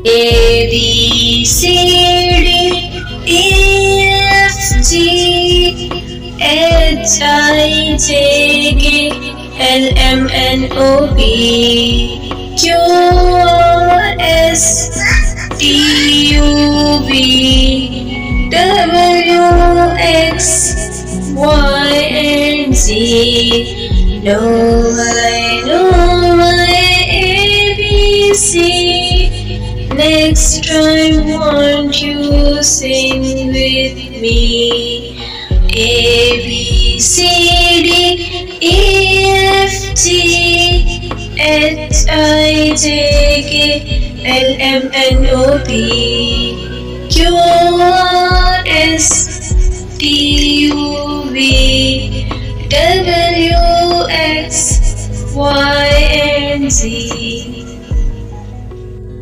A B C D E F G H I J K L M N O P Q R S T U V W X Y and Z. Know my ABC. Next time, won't you sing with me? A B C D E F G H I J K L M N O P Q R S T U V W X Y and Z.